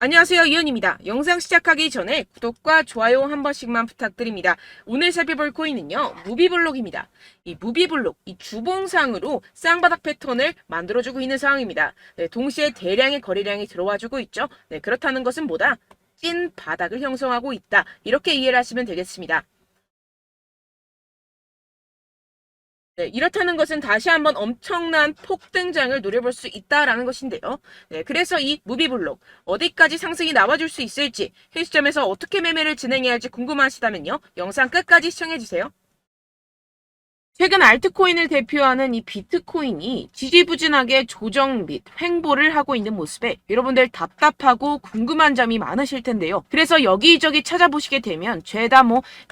안녕하세요, 이현입니다. 영상 시작하기 전에 구독과 좋아요 한 번씩만 부탁드립니다. 오늘 살펴볼 코인은요, 무비블록입니다. 이 무비블록, 이 주봉상으로 쌍바닥 패턴을 만들어주고 있는 상황입니다. 네, 동시에 대량의 거래량이 들어와주고 있죠. 네, 그렇다는 것은 뭐다? 찐 바닥을 형성하고 있다. 이렇게 이해를 하시면 되겠습니다. 네, 이렇다는 것은 다시 한번 엄청난 폭등장을 노려볼 수 있다라는 것인데요. 네, 그래서 이 무비블록 어디까지 상승이 나와줄 수 있을지, 현 시점에서 어떻게 매매를 진행해야 할지 궁금하시다면요. 영상 끝까지 시청해주세요. 최근 알트코인을 대표하는 이 비트코인이 지지부진하게 조정 및 횡보를 하고 있는 모습에 여러분들 답답하고 궁금한 점이 많으실 텐데요. 그래서 여기저기 찾아보시게 되면 죄다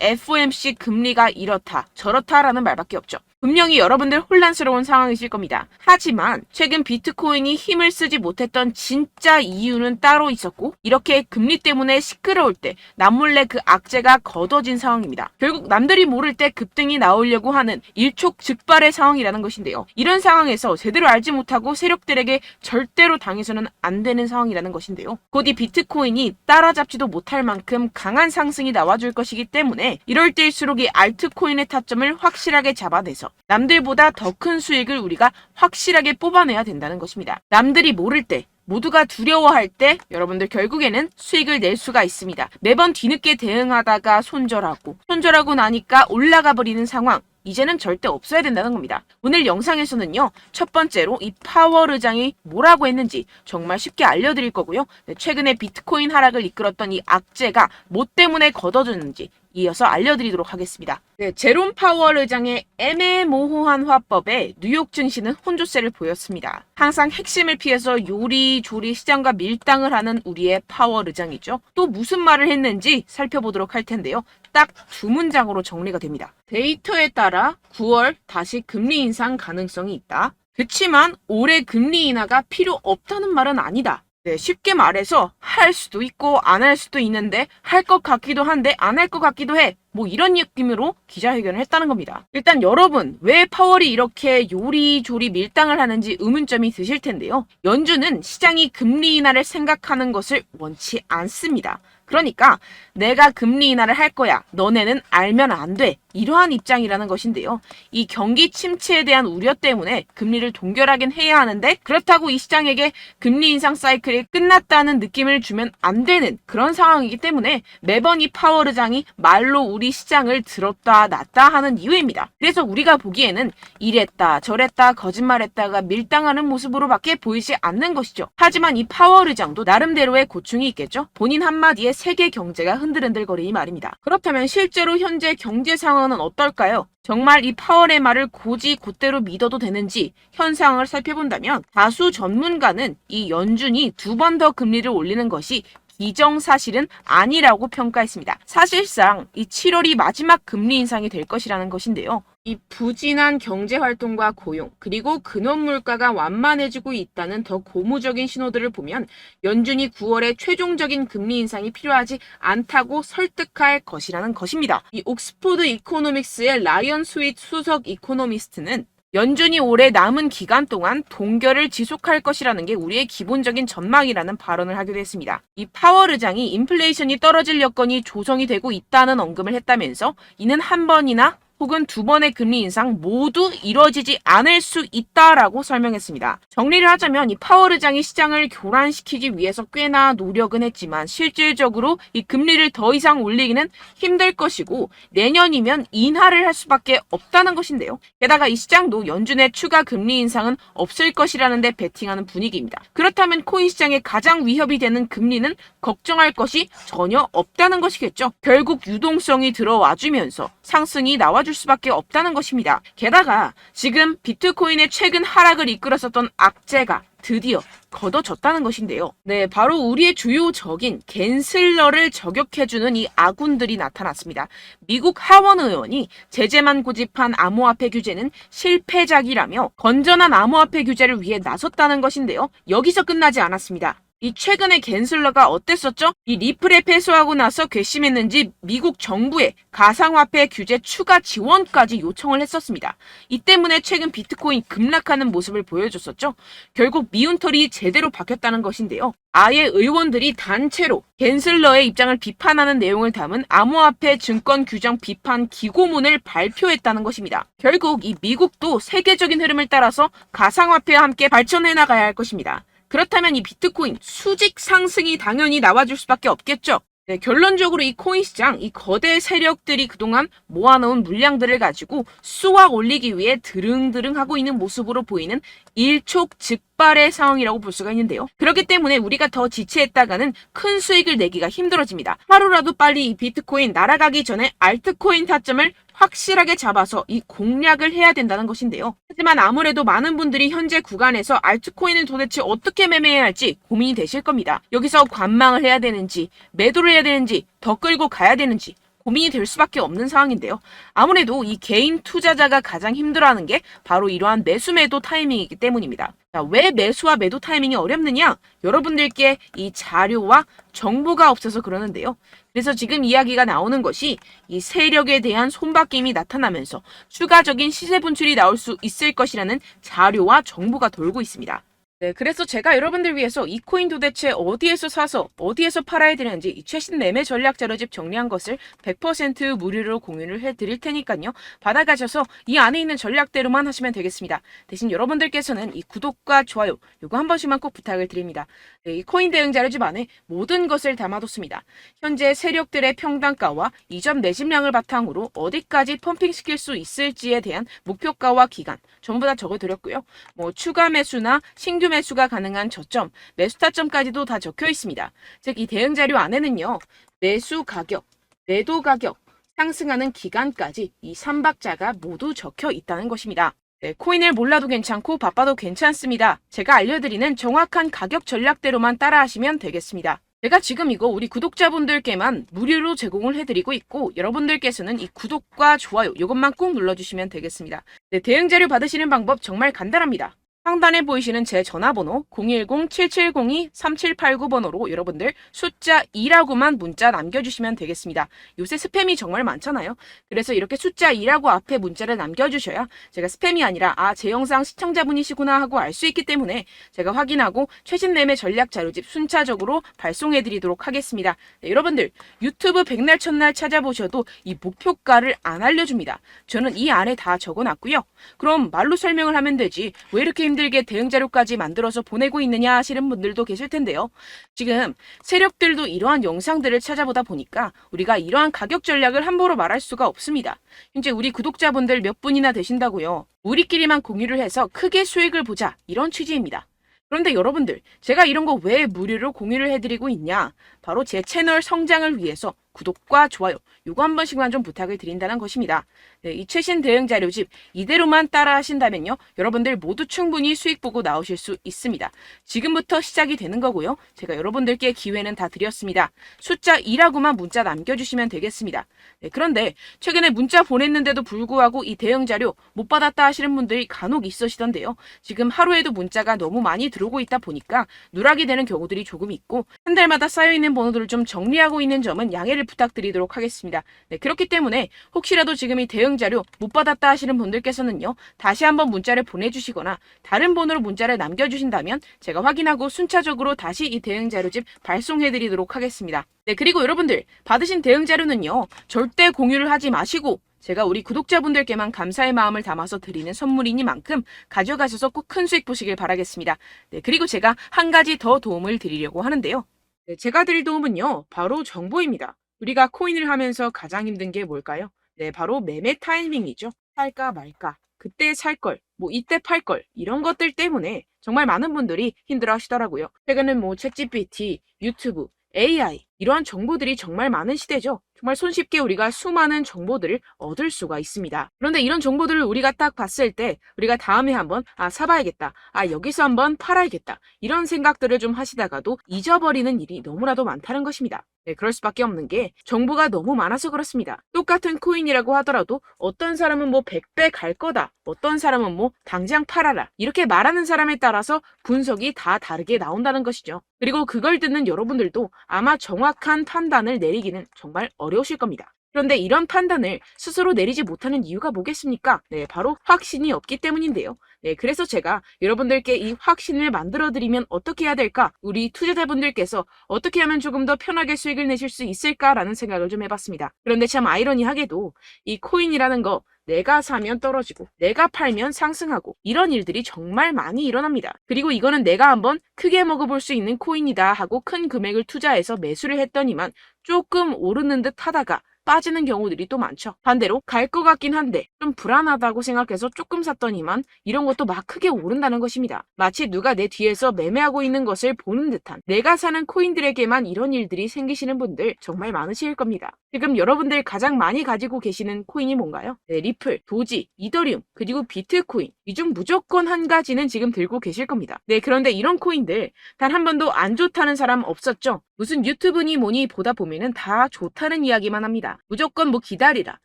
FOMC 금리가 이렇다 저렇다라는 말밖에 없죠. 분명히 여러분들 혼란스러운 상황이실 겁니다. 하지만 최근 비트코인이 힘을 쓰지 못했던 진짜 이유는 따로 있었고, 이렇게 금리 때문에 시끄러울 때 남몰래 그 악재가 걷어진 상황입니다. 결국 남들이 모를 때 급등이 나오려고 하는 일촉즉발의 상황이라는 것인데요. 이런 상황에서 제대로 알지 못하고 세력들에게 절대로 당해서는 안 되는 상황이라는 것인데요. 곧 이 비트코인이 따라잡지도 못할 만큼 강한 상승이 나와줄 것이기 때문에 이럴 때일수록 이 알트코인의 타점을 확실하게 잡아내서 남들보다 더 큰 수익을 우리가 확실하게 뽑아내야 된다는 것입니다. 남들이 모를 때, 모두가 두려워할 때 여러분들 결국에는 수익을 낼 수가 있습니다. 매번 뒤늦게 대응하다가 손절하고 나니까 올라가 버리는 상황, 이제는 절대 없어야 된다는 겁니다. 오늘 영상에서는요, 첫 번째로 이 파월의장이 뭐라고 했는지 정말 쉽게 알려드릴 거고요. 최근에 비트코인 하락을 이끌었던 이 악재가 뭐 때문에 걷어졌는지 이어서 알려드리도록 하겠습니다. 네, 제롬 파월 의장의 애매모호한 화법에 뉴욕 증시는 혼조세를 보였습니다. 항상 핵심을 피해서 요리조리 시장과 밀당을 하는 우리의 파월 의장이죠. 또 무슨 말을 했는지 살펴보도록 할 텐데요. 딱 두 문장으로 정리가 됩니다. 데이터에 따라 9월 다시 금리 인상 가능성이 있다. 그치만 올해 금리 인하가 필요 없다는 말은 아니다. 네, 쉽게 말해서 할 수도 있고 안 할 수도 있는데 할 것 같기도 한데 안 할 것 같기도 해. 이런 느낌으로 기자회견을 했다는 겁니다. 일단 여러분, 왜 파월이 이렇게 요리조리 밀당을 하는지 의문점이 드실 텐데요. 연준은 시장이 금리 인하를 생각하는 것을 원치 않습니다. 그러니까 내가 금리 인하를 할 거야. 너네는 알면 안 돼. 이러한 입장이라는 것인데요. 이 경기 침체에 대한 우려 때문에 금리를 동결하긴 해야 하는데, 그렇다고 이 시장에게 금리 인상 사이클이 끝났다는 느낌을 주면 안 되는 그런 상황이기 때문에 매번 이 파월 의장이 말로 우리 시장을 들었다 놨다 하는 이유입니다. 그래서 우리가 보기에는 이랬다 저랬다 거짓말했다가 밀당하는 모습으로밖에 보이지 않는 것이죠. 하지만 이 파월 의장도 나름대로의 고충이 있겠죠. 본인 한마디에 세계 경제가 흔들흔들거리니 말입니다. 그렇다면 실제로 현재 경제 상황은 어떨까요? 정말 이 파월의 말을 곧이 곧대로 믿어도 되는지 현 상황을 살펴본다면, 다수 전문가는 이 연준이 두 번 더 금리를 올리는 것이 기정사실은 아니라고 평가했습니다. 사실상 이 7월이 마지막 금리 인상이 될 것이라는 것인데요. 이 부진한 경제활동과 고용, 그리고 근원물가가 완만해지고 있다는 더 고무적인 신호들을 보면 연준이 9월에 최종적인 금리 인상이 필요하지 않다고 설득할 것이라는 것입니다. 이 옥스포드 이코노믹스의 라이언 스윗 수석 이코노미스트는 연준이 올해 남은 기간 동안 동결을 지속할 것이라는 게 우리의 기본적인 전망이라는 발언을 하기도 했습니다. 이 파월 의장이 인플레이션이 떨어질 여건이 조성이 되고 있다는 언급을 했다면서 이는 한 번이나 혹은 두 번의 금리 인상 모두 이뤄지지 않을 수 있다라고 설명했습니다. 정리를 하자면 이 파월 의장이 시장을 교란시키기 위해서 꽤나 노력은 했지만 실질적으로 이 금리를 더 이상 올리기는 힘들 것이고 내년이면 인하를 할 수밖에 없다는 것인데요. 게다가 이 시장도 연준의 추가 금리 인상은 없을 것이라는 데 베팅하는 분위기입니다. 그렇다면 코인 시장에 가장 위협이 되는 금리는 걱정할 것이 전혀 없다는 것이겠죠. 결국 유동성이 들어와주면서 상승이 나와줄 수밖에 없다는 것입니다. 게다가 지금 비트코인의 최근 하락을 이끌었었던 악재가 드디어 걷어졌다는 것인데요. 네, 바로 우리의 주요 적인 갠슬러를 저격해주는 이 아군들이 나타났습니다. 미국 하원 의원이 제재만 고집한 암호화폐 규제는 실패작이라며 건전한 암호화폐 규제를 위해 나섰다는 것인데요. 여기서 끝나지 않았습니다. 이 최근에 갠슬러가 어땠었죠? 이 리플에 패소하고 나서 괘씸했는지 미국 정부에 가상화폐 규제 추가 지원까지 요청을 했었습니다. 이 때문에 최근 비트코인 급락하는 모습을 보여줬었죠. 결국 미운털이 제대로 박혔다는 것인데요. 아예 의원들이 단체로 갠슬러의 입장을 비판하는 내용을 담은 암호화폐 증권 규정 비판 기고문을 발표했다는 것입니다. 결국 이 미국도 세계적인 흐름을 따라서 가상화폐와 함께 발전해 나가야 할 것입니다. 그렇다면 이 비트코인 수직 상승이 당연히 나와줄 수밖에 없겠죠. 네, 결론적으로 이 코인 시장, 이 거대 세력들이 그동안 모아놓은 물량들을 가지고 쏘아 올리기 위해 드릉드릉 하고 있는 모습으로 보이는 일촉즉발의 상황이라고 볼 수가 있는데요. 그렇기 때문에 우리가 더 지체했다가는 큰 수익을 내기가 힘들어집니다. 하루라도 빨리 이 비트코인 날아가기 전에 알트코인 타점을 확실하게 잡아서 이 공략을 해야 된다는 것인데요. 하지만 아무래도 많은 분들이 현재 구간에서 알트코인을 도대체 어떻게 매매해야 할지 고민이 되실 겁니다. 여기서 관망을 해야 되는지, 매도를 해야 되는지, 더 끌고 가야 되는지 고민이 될 수밖에 없는 상황인데요. 아무래도 이 개인 투자자가 가장 힘들어하는 게 바로 이러한 매수 매도 타이밍이기 때문입니다. 자, 왜 매수와 매도 타이밍이 어렵느냐? 여러분들께 이 자료와 정보가 없어서 그러는데요. 그래서 지금 이야기가 나오는 것이 이 세력에 대한 손바뀜이 나타나면서 추가적인 시세 분출이 나올 수 있을 것이라는 자료와 정보가 돌고 있습니다. 네, 그래서 제가 여러분들 위해서 이 코인 도대체 어디에서 사서 어디에서 팔아야 되는지 이 최신 매매 전략 자료집 정리한 것을 100% 무료로 공유를 해드릴 테니까요. 받아가셔서 이 안에 있는 전략대로만 하시면 되겠습니다. 대신 여러분들께서는 이 구독과 좋아요 요거 한 번씩만 꼭 부탁을 드립니다. 네, 이 코인 대응 자료집 안에 모든 것을 담아뒀습니다. 현재 세력들의 평단가와 이전 매집량을 바탕으로 어디까지 펌핑시킬 수 있을지에 대한 목표가와 기간 전부 다 적어드렸고요. 뭐 추가 매수나 신규 매수가 가능한 저점, 매수 타점까지도 다 적혀 있습니다. 즉, 이 대응 자료 안에는요, 매수 가격, 매도 가격, 상승하는 기간까지 이 3박자가 모두 적혀 있다는 것입니다. 네, 코인을 몰라도 괜찮고 바빠도 괜찮습니다. 제가 알려드리는 정확한 가격 전략대로만 따라하시면 되겠습니다. 제가 지금 이거 우리 구독자분들께만 무료로 제공을 해드리고 있고 여러분들께서는 이 구독과 좋아요 이것만 꼭 눌러주시면 되겠습니다. 네, 대응 자료 받으시는 방법 정말 간단합니다. 상단에 보이시는 제 전화번호 010-7702-3789번호로 여러분들 숫자 2라고만 문자 남겨주시면 되겠습니다. 요새 스팸이 정말 많잖아요. 그래서 이렇게 숫자 2라고 앞에 문자를 남겨주셔야 제가 스팸이 아니라 제 영상 시청자분이시구나 하고 알 수 있기 때문에 제가 확인하고 최신 매매 전략 자료집 순차적으로 발송해드리도록 하겠습니다. 네, 여러분들 유튜브 백날 첫날 찾아보셔도 이 목표가를 안 알려줍니다. 저는 이 안에 다 적어놨고요. 그럼 말로 설명을 하면 되지 왜 이렇게 힘들게 대응 자료까지 만들어서 보내고 있느냐 하시는 분들도 계실 텐데요. 지금 세력들도 이러한 영상들을 찾아보다 보니까 우리가 이러한 가격 전략을 함부로 말할 수가 없습니다. 현재 우리 구독자분들 몇 분이나 되신다고요. 우리끼리만 공유를 해서 크게 수익을 보자 이런 취지입니다. 그런데 여러분들 제가 이런 거 왜 무료로 공유를 해드리고 있냐? 바로 제 채널 성장을 위해서 구독과 좋아요 요거 한 번씩만 좀 부탁을 드린다는 것입니다. 네, 이 최신 대응 자료집 이대로만 따라 하신다면요. 여러분들 모두 충분히 수익 보고 나오실 수 있습니다. 지금부터 시작이 되는 거고요. 제가 여러분들께 기회는 다 드렸습니다. 숫자 2라고만 문자 남겨주시면 되겠습니다. 네, 그런데 최근에 문자 보냈는데도 불구하고 이 대응 자료 못 받았다 하시는 분들이 간혹 있으시던데요. 지금 하루에도 문자가 너무 많이 들어오고 있다 보니까 누락이 되는 경우들이 조금 있고 한 달마다 쌓여있는 번호들을 좀 정리하고 있는 점은 양해를 부탁드리도록 하겠습니다. 네, 그렇기 때문에 혹시라도 지금 이 대응 자료 못 받았다 하시는 분들께서는요. 다시 한번 문자를 보내주시거나 다른 번호로 문자를 남겨주신다면 제가 확인하고 순차적으로 다시 이 대응 자료집 발송해드리도록 하겠습니다. 네, 그리고 여러분들 받으신 대응 자료는요. 절대 공유를 하지 마시고 제가 우리 구독자분들께만 감사의 마음을 담아서 드리는 선물이니만큼 가져가셔서 꼭 큰 수익 보시길 바라겠습니다. 네, 그리고 제가 한 가지 더 도움을 드리려고 하는데요. 네, 제가 드릴 도움은요. 바로 정보입니다. 우리가 코인을 하면서 가장 힘든 게 뭘까요? 네, 바로 매매 타이밍이죠. 살까 말까, 그때 살 걸, 뭐 이때 팔 걸, 이런 것들 때문에 정말 많은 분들이 힘들어 하시더라고요. 최근엔 뭐 챗GPT, 유튜브, AI, 이러한 정보들이 정말 많은 시대죠. 정말 손쉽게 우리가 수많은 정보들을 얻을 수가 있습니다. 그런데 이런 정보들을 우리가 딱 봤을 때 우리가 다음에 한번 사봐야겠다. 여기서 한번 팔아야겠다. 이런 생각들을 좀 하시다가도 잊어버리는 일이 너무나도 많다는 것입니다. 네, 그럴 수밖에 없는 게 정보가 너무 많아서 그렇습니다. 똑같은 코인이라고 하더라도 어떤 사람은 뭐 100배 갈 거다. 어떤 사람은 뭐 당장 팔아라. 이렇게 말하는 사람에 따라서 분석이 다 다르게 나온다는 것이죠. 그리고 그걸 듣는 여러분들도 아마 정확한 판단을 내리기는 정말 어려우실 겁니다. 그런데 이런 판단을 스스로 내리지 못하는 이유가 뭐겠습니까? 네, 바로 확신이 없기 때문인데요. 네, 그래서 제가 여러분들께 이 확신을 만들어드리면 어떻게 해야 될까? 우리 투자자분들께서 어떻게 하면 조금 더 편하게 수익을 내실 수 있을까라는 생각을 좀 해봤습니다. 그런데 참 아이러니하게도 이 코인이라는 거 내가 사면 떨어지고 내가 팔면 상승하고 이런 일들이 정말 많이 일어납니다. 그리고 이거는 내가 한번 크게 먹어볼 수 있는 코인이다 하고 큰 금액을 투자해서 매수를 했더니만 조금 오르는 듯 하다가 빠지는 경우들이 또 많죠. 반대로 갈 것 같긴 한데 좀 불안하다고 생각해서 조금 샀더니만 이런 것도 막 크게 오른다는 것입니다. 마치 누가 내 뒤에서 매매하고 있는 것을 보는 듯한 내가 사는 코인들에게만 이런 일들이 생기시는 분들 정말 많으실 겁니다. 지금 여러분들 가장 많이 가지고 계시는 코인이 뭔가요? 네, 리플, 도지, 이더리움, 그리고 비트코인. 이 중 무조건 한 가지는 지금 들고 계실 겁니다. 네, 그런데 이런 코인들 단 한 번도 안 좋다는 사람 없었죠? 무슨 유튜브니 뭐니 보다 보면은 다 좋다는 이야기만 합니다. 무조건 뭐 기다리라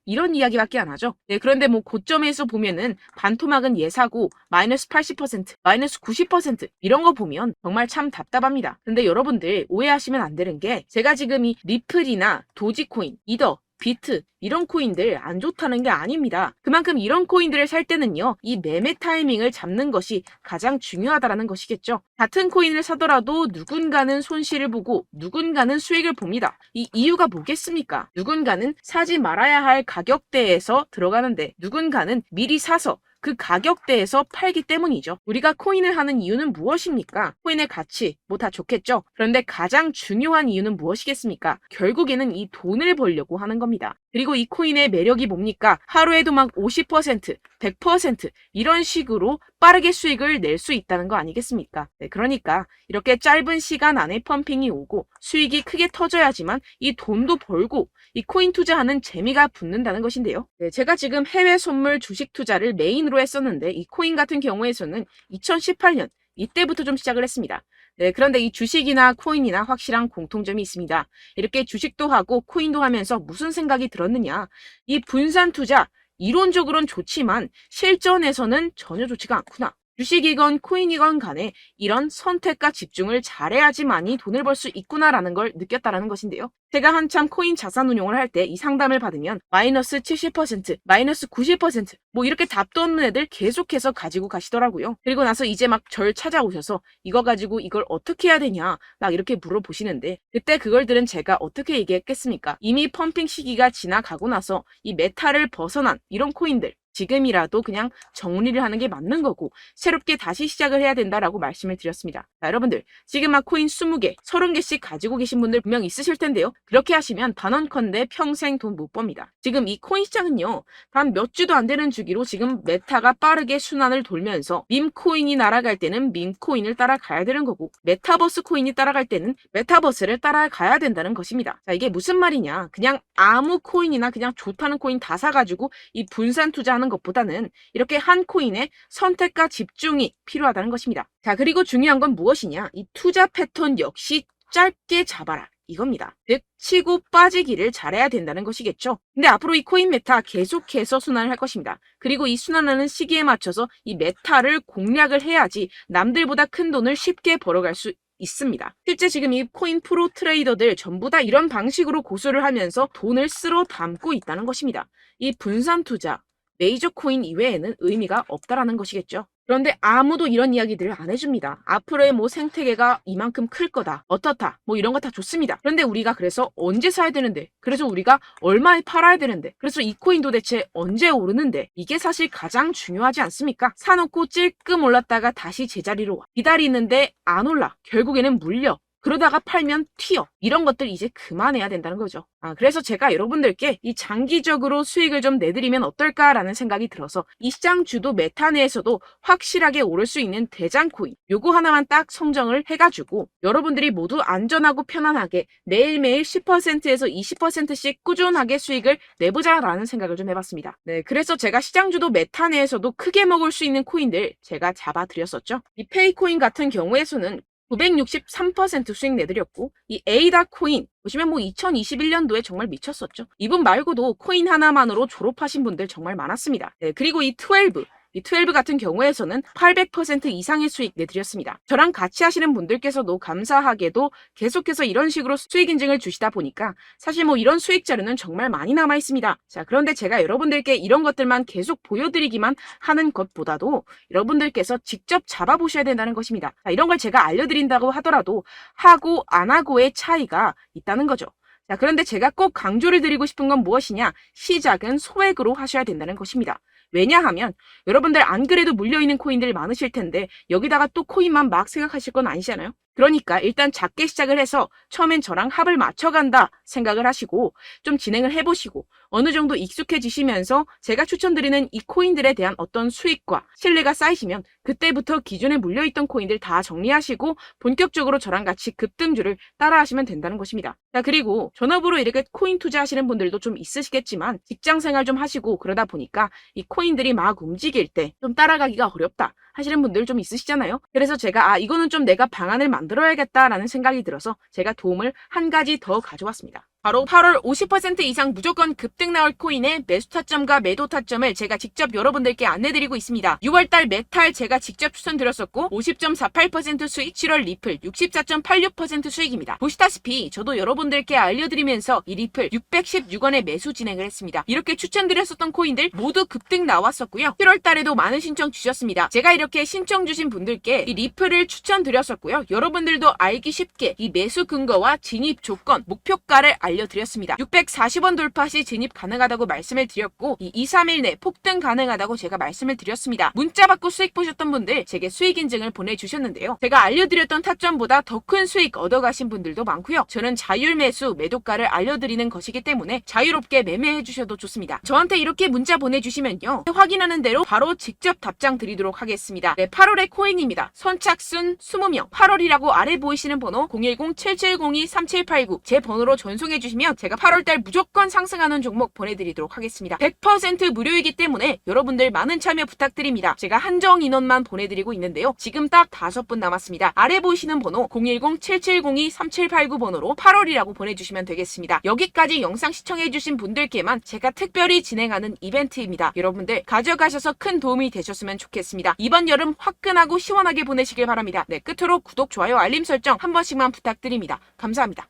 이런 이야기밖에 안 하죠. 네, 그런데 뭐 고점에서 보면은 반토막은 예사고 마이너스 80%, 마이너스 90% 이런 거 보면 정말 참 답답합니다. 근데 여러분들 오해하시면 안 되는 게 제가 지금 이 리플이나 도지코인, 이더, 비트 이런 코인들 안 좋다는 게 아닙니다. 그만큼 이런 코인들을 살 때는요, 이 매매 타이밍을 잡는 것이 가장 중요하다는 것이겠죠. 같은 코인을 사더라도 누군가는 손실을 보고 누군가는 수익을 봅니다. 이 이유가 뭐겠습니까? 누군가는 사지 말아야 할 가격대에서 들어가는데 누군가는 미리 사서 그 가격대에서 팔기 때문이죠. 우리가 코인을 하는 이유는 무엇입니까? 코인의 가치, 뭐 다 좋겠죠? 그런데 가장 중요한 이유는 무엇이겠습니까? 결국에는 이 돈을 벌려고 하는 겁니다. 그리고 이 코인의 매력이 뭡니까? 하루에도 막 50%, 100% 이런 식으로 빠르게 수익을 낼 수 있다는 거 아니겠습니까? 네, 그러니까 이렇게 짧은 시간 안에 펌핑이 오고 수익이 크게 터져야지만 이 돈도 벌고 이 코인 투자하는 재미가 붙는다는 것인데요. 네, 제가 지금 해외 선물 주식 투자를 메인으로 했었는데 이 코인 같은 경우에서는 2018년 이때부터 좀 시작을 했습니다. 네, 그런데 이 주식이나 코인이나 확실한 공통점이 있습니다. 이렇게 주식도 하고 코인도 하면서 무슨 생각이 들었느냐. 이 분산 투자, 이론적으로는 좋지만 실전에서는 전혀 좋지가 않구나. 주식이건 코인이건 간에 이런 선택과 집중을 잘해야지만이 돈을 벌 수 있구나라는 걸 느꼈다라는 것인데요. 제가 한참 코인 자산 운용을 할 때 이 상담을 받으면 마이너스 70%, 마이너스 90% 뭐 이렇게 답도 없는 애들 계속해서 가지고 가시더라고요. 그리고 나서 이제 막 절 찾아오셔서 이거 가지고 이걸 어떻게 해야 되냐 막 이렇게 물어보시는데 그때 그걸 들은 제가 어떻게 얘기했겠습니까? 이미 펌핑 시기가 지나가고 나서 이 메타를 벗어난 이런 코인들 지금이라도 그냥 정리를 하는 게 맞는 거고 새롭게 다시 시작을 해야 된다라고 말씀을 드렸습니다. 자, 여러분들 지금 막 코인 20개, 30개씩 가지고 계신 분들 분명 있으실 텐데요. 그렇게 하시면 단언컨대 평생 돈 못 법니다. 지금 이 코인 시장은요. 단 몇 주도 안 되는 주기로 지금 메타가 빠르게 순환을 돌면서 밈코인이 날아갈 때는 밈코인을 따라가야 되는 거고 메타버스 코인이 따라갈 때는 메타버스를 따라가야 된다는 것입니다. 자, 이게 무슨 말이냐. 그냥 아무 코인이나 그냥 좋다는 코인 다 사가지고 이 분산 투자하는 것보다는 이렇게 한 코인에 선택과 집중이 필요하다는 것입니다. 자, 그리고 중요한 건 무엇이냐? 이 투자 패턴 역시 짧게 잡아라. 이겁니다. 즉 치고 빠지기를 잘해야 된다는 것이겠죠. 근데 앞으로 이 코인 메타 계속해서 순환을 할 것입니다. 그리고 이 순환하는 시기에 맞춰서 이 메타를 공략을 해야지 남들보다 큰 돈을 쉽게 벌어갈 수 있습니다. 실제 지금 이 코인 프로 트레이더들 전부 다 이런 방식으로 고수를 하면서 돈을 쓸어 담고 있다는 것입니다. 이 분산 투자, 메이저 코인 이외에는 의미가 없다라는 것이겠죠. 그런데 아무도 이런 이야기들을 안 해줍니다. 앞으로의 뭐 생태계가 이만큼 클 거다. 어떻다. 뭐 이런 거 다 좋습니다. 그런데 우리가 그래서 언제 사야 되는데? 그래서 우리가 얼마에 팔아야 되는데? 그래서 이 코인 도대체 언제 오르는데? 이게 사실 가장 중요하지 않습니까? 사놓고 찔끔 올랐다가 다시 제자리로 와. 기다리는데 안 올라. 결국에는 물려. 그러다가 팔면 튀어. 이런 것들 이제 그만해야 된다는 거죠. 그래서 제가 여러분들께 이 장기적으로 수익을 좀 내드리면 어떨까라는 생각이 들어서 이 시장 주도 메타 내에서도 확실하게 오를 수 있는 대장 코인 요거 하나만 딱 선정을 해가지고 여러분들이 모두 안전하고 편안하게 매일매일 10%에서 20%씩 꾸준하게 수익을 내보자라는 생각을 좀 해봤습니다. 네, 그래서 제가 시장 주도 메타 내에서도 크게 먹을 수 있는 코인들 제가 잡아드렸었죠. 이 페이코인 같은 경우에서는 963% 수익 내드렸고 이 에이다 코인 보시면 2021년도에 정말 미쳤었죠. 이분 말고도 코인 하나만으로 졸업하신 분들 정말 많았습니다. 네, 그리고 이 12 같은 경우에서는 800% 이상의 수익 내드렸습니다. 저랑 같이 하시는 분들께서도 감사하게도 계속해서 이런 식으로 수익 인증을 주시다 보니까 사실 이런 수익 자료는 정말 많이 남아 있습니다. 자, 그런데 제가 여러분들께 이런 것들만 계속 보여드리기만 하는 것보다도 여러분들께서 직접 잡아보셔야 된다는 것입니다. 자, 이런 걸 제가 알려드린다고 하더라도 하고 안 하고의 차이가 있다는 거죠. 자, 그런데 제가 꼭 강조를 드리고 싶은 건 무엇이냐? 시작은 소액으로 하셔야 된다는 것입니다. 왜냐하면 여러분들 안 그래도 물려있는 코인들 많으실 텐데 여기다가 또 코인만 막 생각하실 건 아니잖아요. 그러니까 일단 작게 시작을 해서 처음엔 저랑 합을 맞춰간다 생각을 하시고 좀 진행을 해보시고 어느 정도 익숙해지시면서 제가 추천드리는 이 코인들에 대한 어떤 수익과 신뢰가 쌓이시면 그때부터 기존에 물려있던 코인들 다 정리하시고 본격적으로 저랑 같이 급등주를 따라하시면 된다는 것입니다. 자, 그리고 전업으로 이렇게 코인 투자하시는 분들도 좀 있으시겠지만 직장생활 좀 하시고 그러다 보니까 이 코인들이 막 움직일 때 좀 따라가기가 어렵다 하시는 분들 좀 있으시잖아요. 그래서 제가 이거는 좀 내가 방안을 만들어야겠다라는 생각이 들어서 제가 도움을 한 가지 더 가져왔습니다. 바로 8월 50% 이상 무조건 급등 나올 코인의 매수 타점과 매도 타점을 제가 직접 여러분들께 안내드리고 있습니다. 6월달 메탈 제가 직접 추천드렸었고 50.48% 수익, 7월 리플 64.86% 수익입니다. 보시다시피 저도 여러분들께 알려드리면서 이 리플 616원에 매수 진행을 했습니다. 이렇게 추천드렸었던 코인들 모두 급등 나왔었고요. 7월달에도 많은 신청 주셨습니다. 제가 이렇게 신청 주신 분들께 이 리플을 추천드렸었고요. 여러분들도 알기 쉽게 이 매수 근거와 진입 조건, 목표가를 알려드렸습니다. 640원 돌파 시 진입 가능하다고 말씀을 드렸고 이 2-3일 내 폭등 가능하다고 제가 말씀을 드렸습니다. 문자 받고 수익 보셨던 분들 제게 수익 인증을 보내주셨는데요. 제가 알려드렸던 타점보다 더 큰 수익 얻어가신 분들도 많고요. 저는 자율 매수 매도가를 알려드리는 것이기 때문에 자유롭게 매매해 주셔도 좋습니다. 저한테 이렇게 문자 보내주시면요. 확인하는 대로 바로 직접 답장 드리도록 하겠습니다. 네, 8월의 코인입니다. 선착순 20명 8월이라고 아래 보이시는 번호 010-7702-3789 제 번호로 전송해 주시면 제가 8월달 무조건 상승하는 종목 보내드리도록 하겠습니다. 100% 무료이기 때문에 여러분들 많은 참여 부탁드립니다. 제가 한정 인원만 보내드리고 있는데요. 지금 딱 5분 남았습니다. 아래 보이시는 번호 010-7702-3789 번호로 8월이라고 보내주시면 되겠습니다. 여기까지 영상 시청해주신 분들께만 제가 특별히 진행하는 이벤트입니다. 여러분들 가져가셔서 큰 도움이 되셨으면 좋겠습니다. 이번 여름 화끈하고 시원하게 보내시길 바랍니다. 네, 끝으로 구독, 좋아요, 알림 설정 한 번씩만 부탁드립니다. 감사합니다.